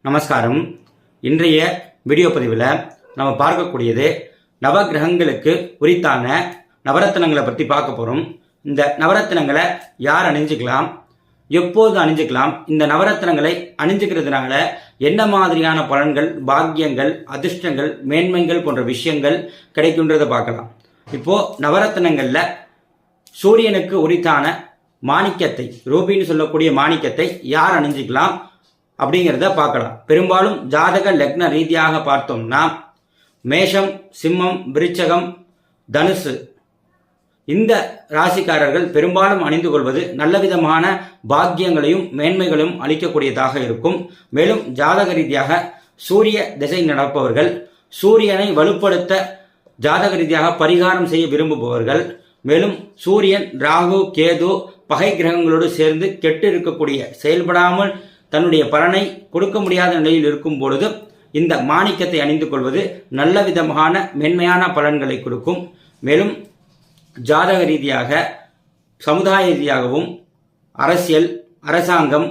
நமஸ்காரம். இன்றைய வீடியோ பதிவில் நம்ம பார்க்கக்கூடியது நவகிரகங்களுக்கு உரித்தான நவரத்தினங்களை பற்றி பார்க்க போகிறோம். இந்த நவரத்தினங்களை யார் அணிஞ்சிக்கலாம், எப்போது அணிஞ்சிக்கலாம், இந்த நவரத்தினங்களை அணிஞ்சிக்கிறதுனால என்ன மாதிரியான பலன்கள், பாக்கியங்கள், அதிர்ஷ்டங்கள், மேன்மைகள் போன்ற விஷயங்கள் கிடைக்குன்றதை பார்க்கலாம். இப்போது நவரத்தினங்களில் சூரியனுக்கு உரித்தான மாணிக்கத்தை, ரூபின்னு சொல்லக்கூடிய மாணிக்கத்தை யார் அணிஞ்சிக்கலாம் அப்படிங்கிறத பார்க்கலாம். பெரும்பாலும் ஜாதக லக்ன ரீதியாக பார்த்தோம்னா மேஷம், சிம்மம், விருச்சகம், தனுசு இந்த ராசிக்காரர்கள் பெரும்பாலும் அணிந்து கொள்வது நல்ல விதமான பாக்கியங்களையும் மேன்மைகளையும் அளிக்கக்கூடியதாக இருக்கும். மேலும் ஜாதக ரீதியாக சூரிய திசை நடப்பவர்கள், சூரியனை வலுப்படுத்த ஜாதக ரீதியாக பரிகாரம் செய்ய விரும்புபவர்கள், மேலும் சூரியன், ராகு, கேது பகை கிரகங்களோடு சேர்ந்து கெட்டு இருக்கக்கூடிய, செயல்படாமல் தன்னுடைய பலனை கொடுக்க முடியாத நிலையில் இருக்கும் பொழுது இந்த மாணிக்கத்தை அணிந்து கொள்வது நல்ல விதமான மென்மையான பலன்களை கொடுக்கும். மேலும் ஜாதக ரீதியாக, சமுதாய ரீதியாகவும், அரசியல், அரசாங்கம்,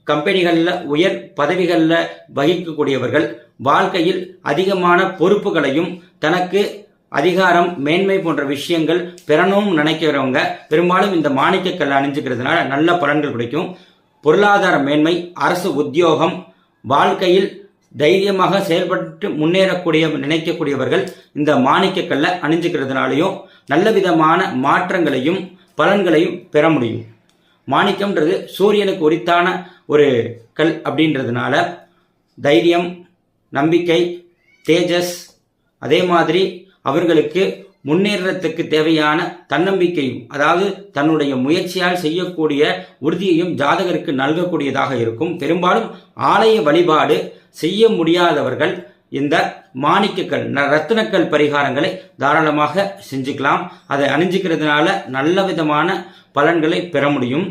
கம்பெனிகளில் உயர் பதவிகளில் வகிக்கக்கூடியவர்கள் வாழ்க்கையில் அதிகமான பொறுப்புகளையும் தனக்கு அதிகாரம், மேன்மை போன்ற விஷயங்கள் பெறணும் நினைக்கிறவங்க பெரும்பாலும் இந்த மாணிக்கக்கல் அணிஞ்சுக்கிறதுனால நல்ல பலன்கள் கிடைக்கும். பொருளாதார மேன்மை, அரசு உத்தியோகம், வாழ்க்கையில் தைரியமாக செயல்பட்டு முன்னேறக்கூடிய நினைக்கக்கூடியவர்கள் இந்த மாணிக்கக்கல்லை அணிஞ்சுக்கிறதுனாலையும் நல்ல விதமான மாற்றங்களையும் பலன்களையும் பெற முடியும். மாணிக்கம்ன்றது சூரியனுக்கு உரித்தான ஒரு கல் அப்படின்றதுனால தைரியம், நம்பிக்கை, தேஜஸ், அதே மாதிரி அவர்களுக்கு முன்னேறத்துக்கு தேவையான தன்னம்பிக்கையும், அதாவது தன்னுடைய முயற்சியால் செய்யக்கூடிய உறுதியையும் ஜாதகருக்கு நல்கக்கூடியதாக இருக்கும். பெரும்பாலும் ஆலய வழிபாடு செய்ய முடியாதவர்கள் இந்த மாணிக்கக்கல், ரத்தினக்கல் பரிகாரங்களை தாராளமாக செஞ்சுக்கலாம். அதை அணிஞ்சிக்கிறதுனால நல்ல விதமான பலன்களை பெற முடியும்.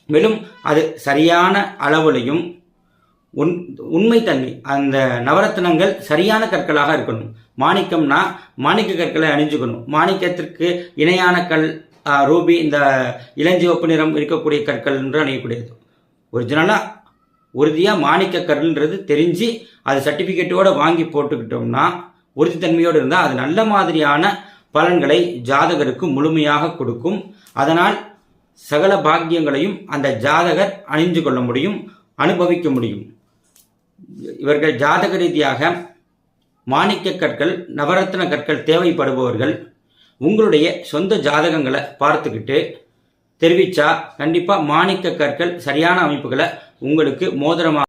மேலும் அது சரியான அளவுலையும் உண்மைத்தன்மை, அந்த நவரத்தினங்கள் சரியான கற்களாக இருக்கணும். மாணிக்கம்னா மாணிக்க கற்களை அணிஞ்சுக்கணும். மாணிக்கத்திற்கு இணையான கல் ரூபி, இந்த இளஞ்சிவப்பு நிறம் இருக்கக்கூடிய கற்கள் என்று அணியக்கூடியது. ஒரிஜினலாக உறுதியாக மாணிக்க கற்ன்றது தெரிஞ்சு அது சர்டிஃபிகேட்டோடு வாங்கி போட்டுக்கிட்டோம்னா, உறுதித்தன்மையோடு இருந்தால் அது நல்ல மாதிரியான பலன்களை ஜாதகருக்கு முழுமையாக கொடுக்கும். அதனால் சகல பாக்கியங்களையும் அந்த ஜாதகர் அணிந்து கொள்ள முடியும், அனுபவிக்க முடியும். இவர்கள் ஜாதக ரீதியாக மாணிக்க கற்கள், நவரத்ன கற்கள் தேவைப்படுபவர்கள் உங்களுடைய சொந்த ஜாதகங்களை பார்த்துக்கிட்டு தெரிவித்தா கண்டிப்பாக மாணிக்க கற்கள் சரியான அமைப்புகளை உங்களுக்கு மோதிரமாக